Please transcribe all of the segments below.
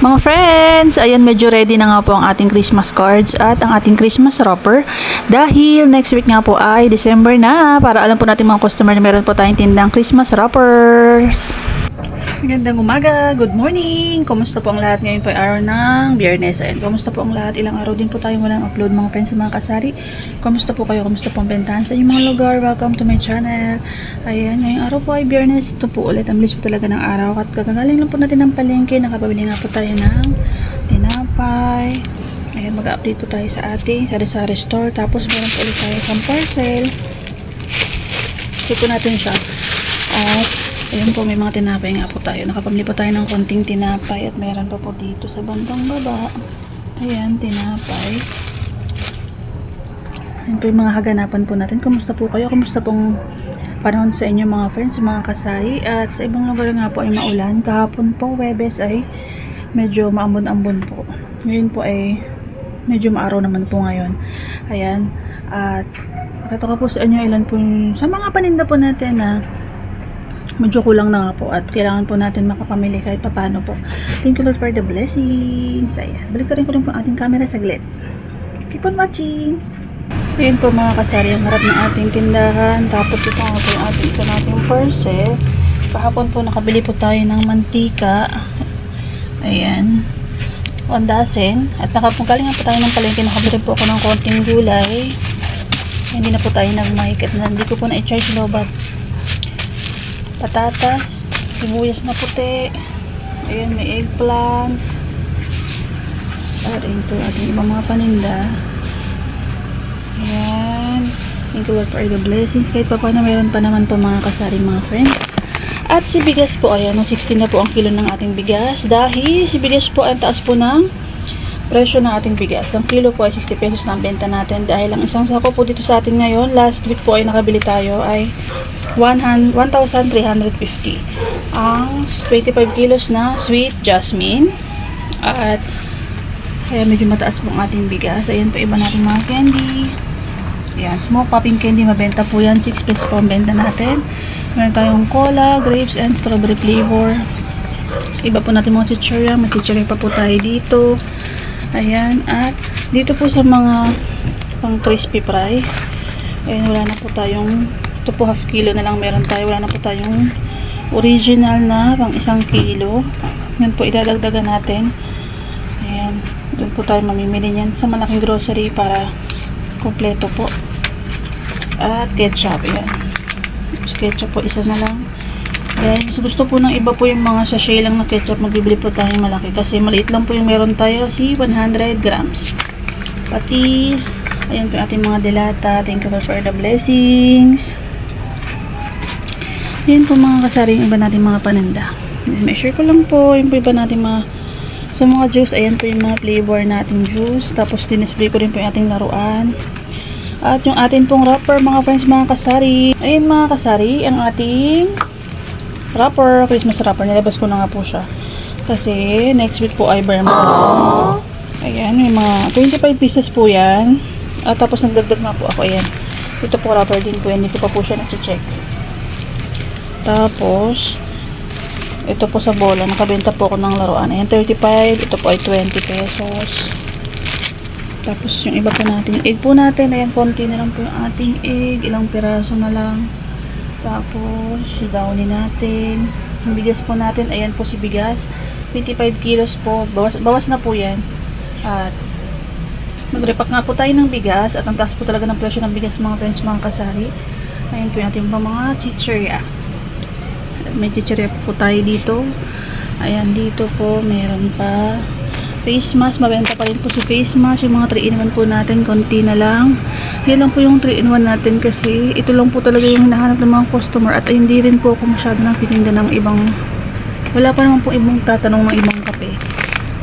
Mga friends, ayan medyo ready na nga po ang ating Christmas cards at ang ating Christmas wrapper dahil next week nga po ay December na para alam po natin mga customer na meron po tayong tindang Christmas wrappers. Magandang umaga, good morning! Kumusta po ang lahat? Ngayon po ay araw ng Biyernes. Ayan, kumusta po ang lahat? Ilang araw din po tayong walang upload mga friends mga kasari. Kumusta po kayo? Kumusta po ang bentahan sa inyong mga lugar? Welcome to my channel. Ayan, ngayong araw po ay Biyernes. Ito po ulit, ang bilis po talaga ng araw. At kakagaling lang po natin ng palengke. Nakapabili nga po tayo ng tinapay. Ayan, mag-update po tayo sa ating sari-sari store. Tapos meron po ulit tayo isang parcel. Ito po natin siya. At ayun po, may mga tinapay nga po tayo. Nakapamili po tayo ng konting tinapay at meron pa po dito sa bandang baba. Ayan, tinapay. Ayan po yung mga haganapan po natin. Kumusta po kayo? Kumusta pong panahon sa inyo mga friends, mga kasari? At sa ibang lugar nga po ay maulan. Kahapon po, Webes ay medyo maambon-ambon po. Ngayon po ay medyo maaraw naman po ngayon. Ayan. At nakatoka po sa inyo ilan po yung, sa mga paninda po natin na medyo kulang na nga po at kailangan po natin makapamili kahit papano po. Thank you Lord for the blessings. Ayan, balik ko rin po ang ating camera saglit. Keep on watching. Ayan po mga kasari, ang harap ng ating tindahan. Tapos ito nga po yung ating isa nating parcel. Kahapon po nakabili po tayo ng mantika. Ayan, 1 dozen. At nakapagaling nga po tayo ng palengke. Nakabili po ako ng konting gulay. Hindi na po tayo nag-mic at hindi ko po na-i-charge lobat. Patatas, sibuyas na puti, ayan, may eggplant, at ayun po ating ibang mga paninda. Ayan, thank you Lord for the blessings. Kahit pa paano meron pa naman po mga kasari mga friends. At si bigas po, ayan, 16 na po ang kilo ng ating bigas dahil si bigas po ang taas po ng presyo ng ating bigas. Ang kilo po ay 60 pesos na ang benta natin dahil ang isang sako po dito sa atin ngayon, last week po ay nakabili tayo ay 1,350. Ang 25 kilos na sweet jasmine. At kaya medyo mataas po ang ating bigas. Ayan po iba natin mga candy. Ayan, smoke popping candy, mabenta po yan. 6 pesos po ang benta natin. Meron tayong cola, grapes, and strawberry flavor. Iba po natin mga chichirya. May chichirya pa po tayo dito. Ayan, at dito po sa mga pang crispy fry. Ayan, wala na po tayong, ito po half kilo na lang meron tayo. Wala na po tayong original na pang 1 kilo. Yan po idadagdagan natin. Ayan, doon po tayo mamimili niyan sa malaking grocery para kompleto po. At ketchup, yan. Ketchup po, isa na lang. Ayan, gusto po ng iba po yung mga sachet lang na ketchup, magbibili po tayo malaki kasi maliit lang po yung meron tayo, si 100 grams. Patis, ayan po yung ating mga delata. Thank you for the blessings. Ayan po mga kasari yung iba natin mga paninda. May share ko lang po yung iba natin mga sa mga juice. Ayan po yung mga flavor nating juice. Tapos dinisplay ko rin po yung ating laruan. At yung atin pong wrapper mga friends, mga kasari. Ayan mga kasari, ang ating wrapper, Christmas wrapper. Nilabas ko na nga po siya kasi next week po ay Burma. Ayan, may mga 25 pieces po yan. At tapos nagdagdag nga po ako. Ayan, ito po wrapper din po yan. Hindi ko pa po siya na-check. Tapos ito po sa bola, nakabenta po ako ng laruan. Ayan, 35. Ito po ay 20 pesos. Tapos yung iba po natin, egg po natin. Ayan, konti na lang po yung ating egg. Ilang piraso na lang. Tapos downy natin. Yung bigas po natin, ayan po si bigas, 25 kilos po. Bawas na po yan. At mag-repack nga po tayo ng bigas. At ang taas po talaga ng presyo ng bigas mga friends, mga kasari. Ayan po natin pa mga chichirya. May chichirya po tayo dito. Ayan, dito po meron pa face mask, mabenta pa rin po si face mask. Yung mga 3-in-1 po natin, konti na lang. Yan lang po yung 3-in-1 natin kasi ito lang po talaga yung hinahanap ng mga customer. At hindi rin po ako masyado nagtitinda ng ibang, wala pa naman po ibang tatanong ng ibang kape.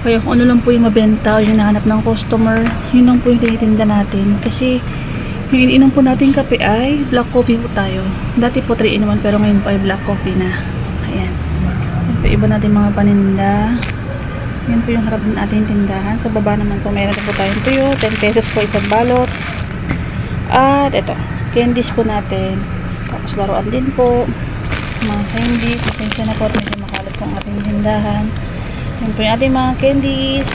Kaya kung ano lang po yung mabenta o yung hinahanap ng customer, yun lang po yung tinitinda natin. Kasi yung iniinom po natin kape ay black coffee po tayo. Dati po 3-in-1 pero ngayon po ay black coffee na. Ayan. Yan po iba natin mga paninda. Yan po yung harap din ating tindahan. Sa baba naman po meron po tayong tuyo. 10 pesos po isang balot. At ito, candies po natin. Tapos laruan din po. Mga candies. Pasensya na po at medyo makalat po ang ating tindahan. Yan po yung ating mga candies.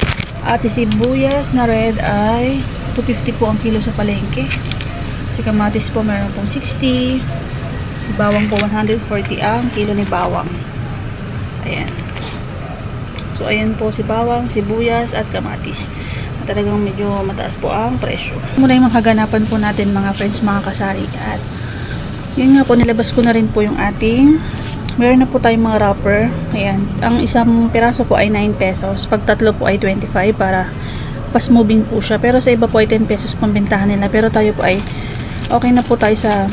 At si sibuyas na red ay 250 po ang kilo sa palengke. Si kamatis po meron pong 60. Si bawang po 140 ang kilo ni bawang. Ayan. So ayan po si bawang, sibuyas at kamatis. Talagang medyo mataas po ang presyo. Muna yung mga kaganapan po natin mga friends, mga kasari. At yun nga po, nilabas ko na rin po yung ating, meron na po tayong mga wrapper. Ayan, ang isang piraso po ay 9 pesos, pag tatlo po ay 25 para fast moving po siya. Pero sa iba po ay 10 pesos pambentahan nila, pero tayo po ay okay na po tayo sa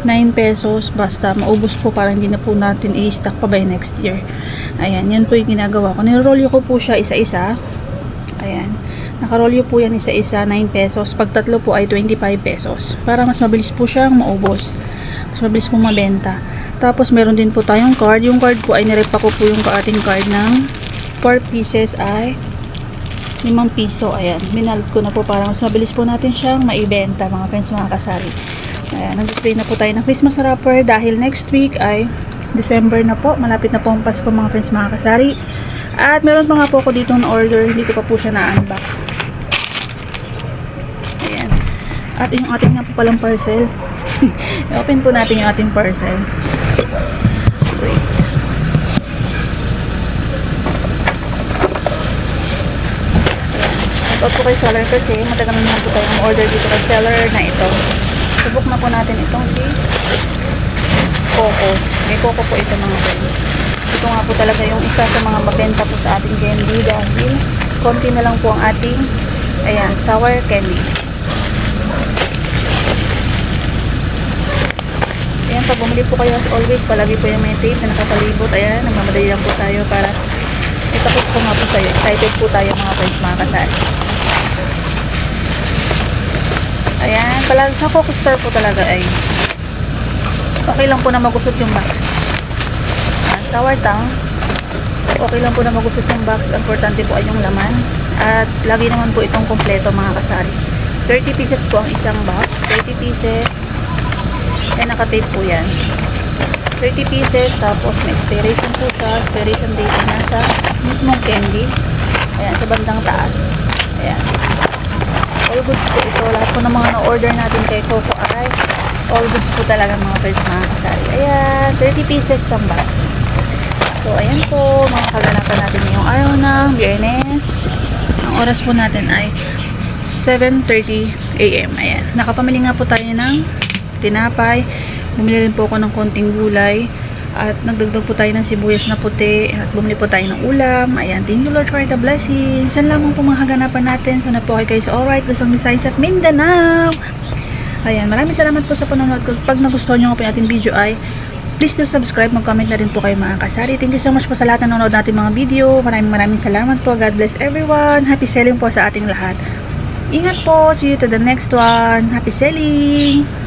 9 pesos, basta maubos po para hindi na po natin i-stock pa by next year. Ayan, yan po yung ginagawa ko. Nirolyo ko po siya isa-isa. Ayan, nakarolyo po yan isa-isa, 9 pesos, pag tatlo po ay 25 pesos para mas mabilis po siyang maubos, mas mabilis po mabenta. Tapos meron din po tayong card. Yung card po ay nirepa ko po yung ating card ng 4 pieces ay 5 piso. Ayan, minalot ko na po para mas mabilis po natin siyang maibenta mga friends, mga kasari. Ayan, nag-display na po tayo ng Christmas wrapper dahil next week ay December na po, malapit na po ang Pasko mga friends, mga kasari. At meron pa nga po ako dito na order, hindi ko pa po siya na-unbox. Ayan, at yung ating nga po palang parcel. I-open po natin yung ating parcel. Wait. Ito po kay seller kasi matagal na po tayong order dito kay seller na ito. Subok na po natin itong si Coco. May Coco po ito mga friends. Ito nga po talaga yung isa sa mga mabenta po sa ating candy dahil konti na lang po ang ating, ayan, sour candy. Ayan, pag bumili po kayo as always, palagi po yung may tape na nakapalibot. Ayan, nagmamadali lang po tayo para itakot po nga po tayo. Excited po tayo mga friends, mga kasari. Ayan, palagi sa Coco Store po talaga ay okay lang po na magusot yung box. Ayan, sour tang, okay lang po na magusot yung box. Importante po ay yung laman. At lagi naman po itong kompleto mga kasari. 30 pieces po ang isang box. 30 pieces. Ayan, nakatape po yan. 30 pieces, tapos may expiration po siya. Expiration date na nasa mismong candy. Ayan, sa bandang taas. Ayan. All goods po ito. Lahat po ng mga na-order natin kay Coco ay all goods po talaga mga friends, mga kasari. Ayan, 30 pieces isang box. So, ayan po, mga kaganapan natin ngayong araw ng Biyernes. Ang oras po natin ay 7:30 AM. Ayan, nakapamili nga po tayo ng tinapay. Bumili rin po ako ng konting gulay. At nagdagdag po tayo ng sibuyas na puti. At bumili po tayo ng ulam. Ayan, thank you Lord for the blessings. Yan lamang po mga kaganapan natin. Sana po kayo alright. Luzon, Visayas at Mindanao. Ayan, maraming salamat po sa panonood. Pag nagustuhan nyo nga po yung ating video ay please do subscribe, mag-comment na rin po kayo mga kasari. Thank you so much po sa lahat na nanonood natin mga video. Maraming salamat po. God bless everyone. Happy selling po sa ating lahat. Ingat po. See you to the next one. Happy selling!